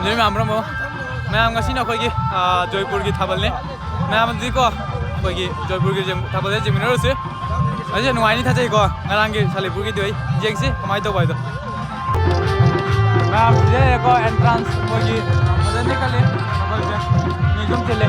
ꯅꯣꯏ ꯃꯌꯥꯝ ꯃꯌꯥꯝ ꯉꯁꯤꯅ ꯑꯩꯈꯣꯏꯒꯤ ꯖꯣꯏꯄꯨꯔꯒꯤ ꯊꯥꯕꯜꯅꯤ ꯃꯌꯥꯝꯗꯤꯀꯣ ꯑꯩꯈꯣꯏꯒꯤ ꯖꯣꯏꯄꯨꯔꯒꯤ ꯊꯥꯕꯜꯗ ꯌꯦꯡꯃꯤꯟꯅꯔꯨꯁꯤ ꯑꯁꯤ ꯅꯨꯡꯉꯥꯏꯅꯤ ꯊꯥꯖꯩꯀꯣ ꯉꯔꯥꯡꯒꯤ ꯁꯥꯂꯤꯄꯨꯔꯒꯤꯗꯤ ꯑꯩ ꯌꯦꯡꯁꯤ ꯀꯃꯥꯏꯅ ꯇꯧꯕ ꯍꯥꯏꯗꯣ ꯃꯌꯥꯝ ꯁꯤꯗꯩꯀꯣ ꯑꯦꯟꯇ꯭ꯔꯥꯟꯁ ꯑꯩꯈꯣꯏꯒꯤ ꯐꯖꯅ ꯈꯜꯂꯤ ꯊꯥꯕꯜꯁꯦ ꯃꯤ ꯁꯨꯝ ꯊꯤꯜꯂꯦ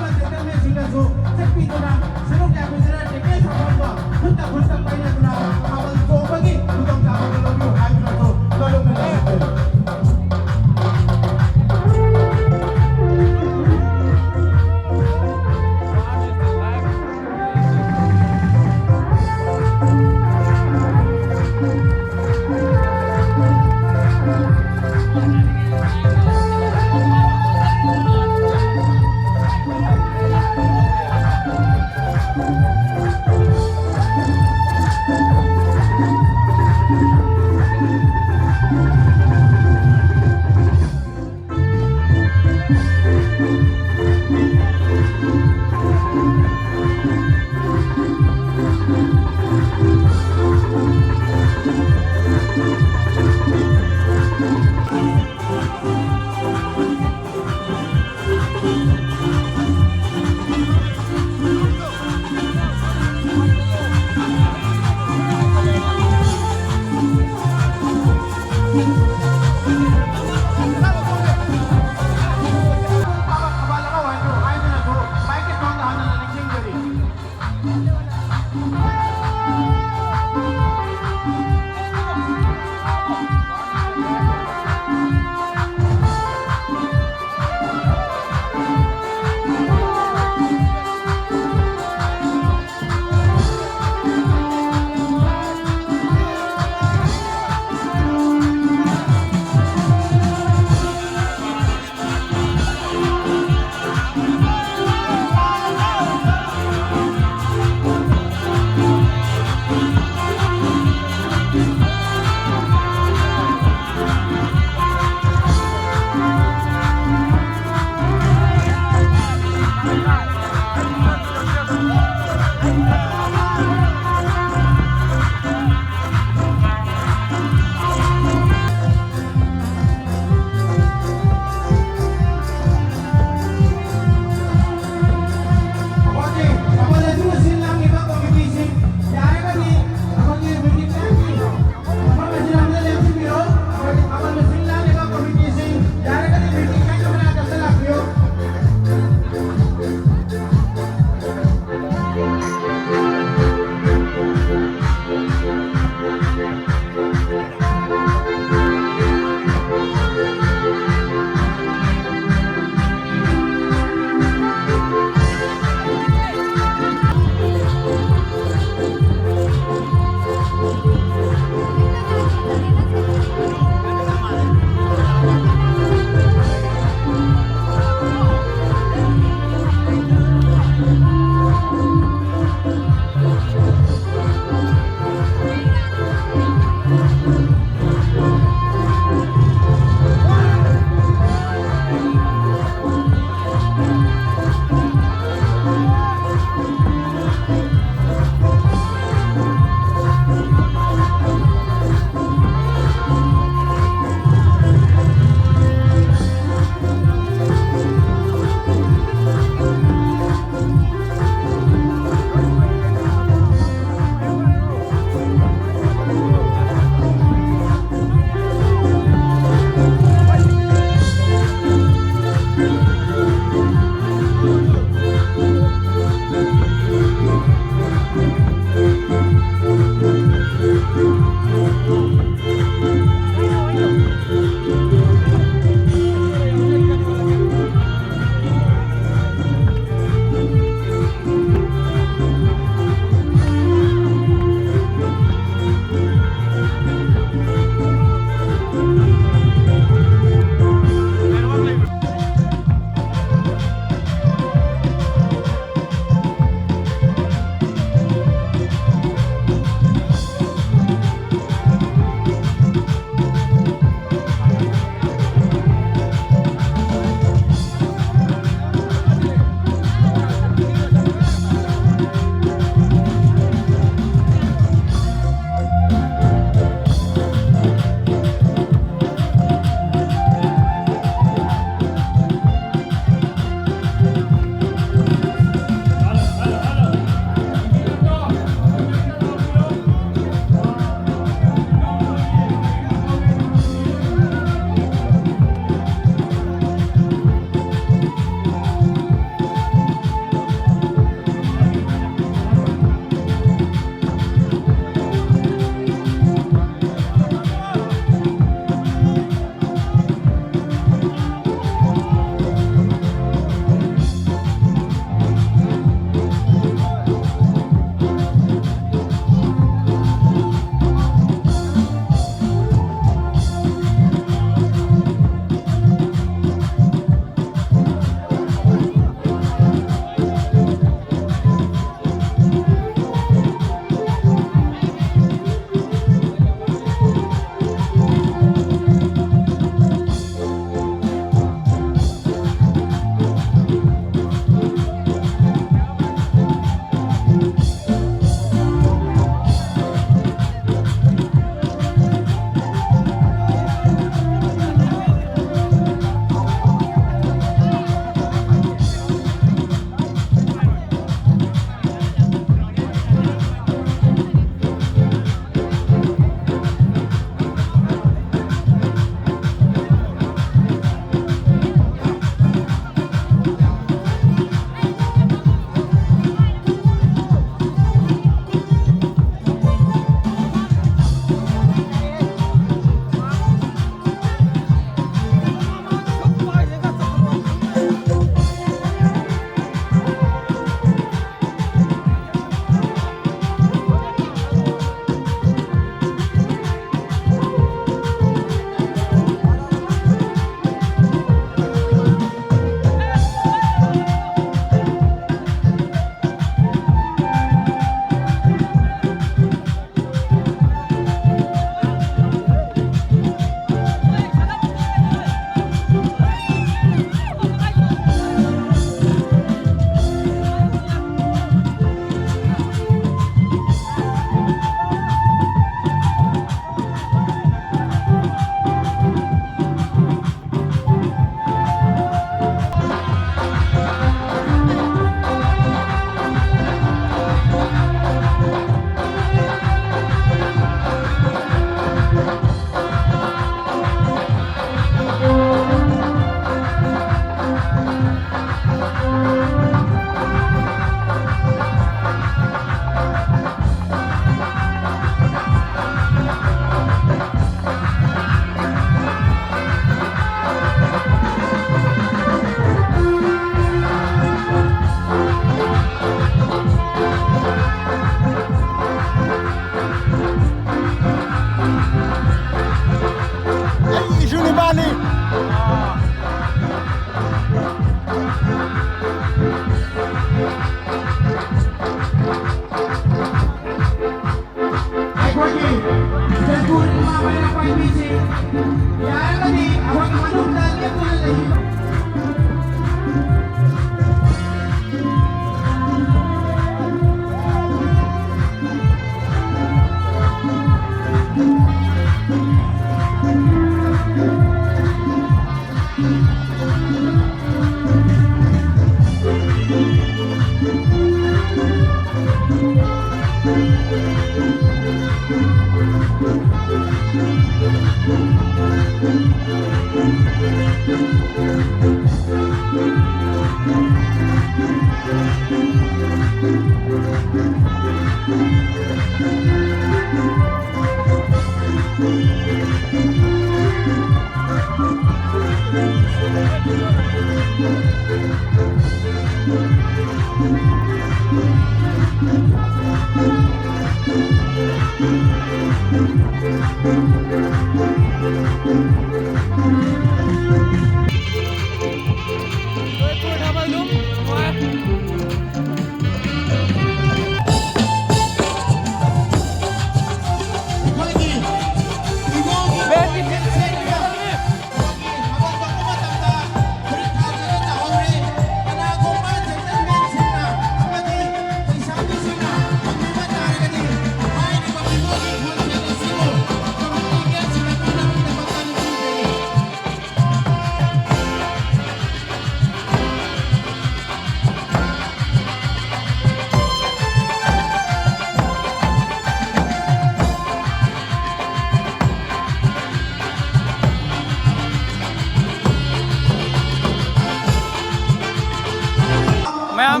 मैम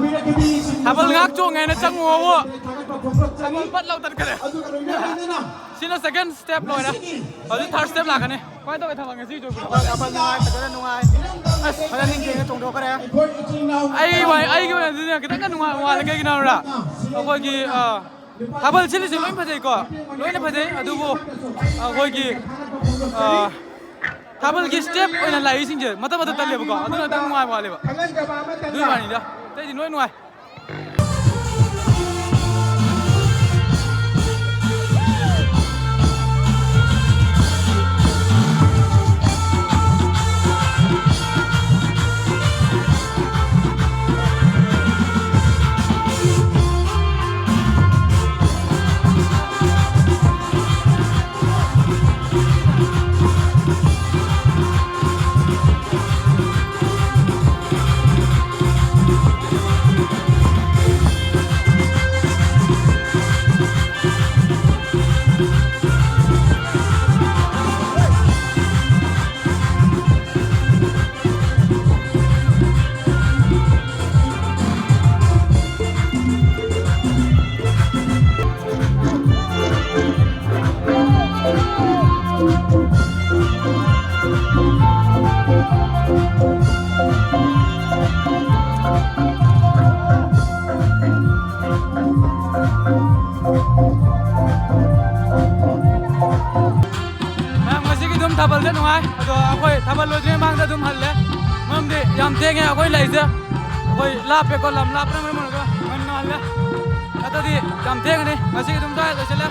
थाबल ngak cho ngai na changwo wo Thabal pat lau tat kare sina second step loi na adu third step la kane pai to thabang ngasi jo Thabal nungai takare nungai as hala ning ke tong do kare ai ge na dina kitang nungai wa la ke gina ra akoi gi Thabal chili se loi phajai ko loi na phajai adu bo akoi gi Thabal gi step oina lai sing je mata mata talle ko adu na tang nungai wa le ba du ba ni da tai di noi nungai थाबल से नुआई अदो अखोई थाबल लोजे मांग दा दुम हल्ले मम दे याम तेगे अखोई लाइसे अखोई लापे को लम लाप रे मन को मन हल्ले अतो दी याम तेगे ने मसी के दुम दा चले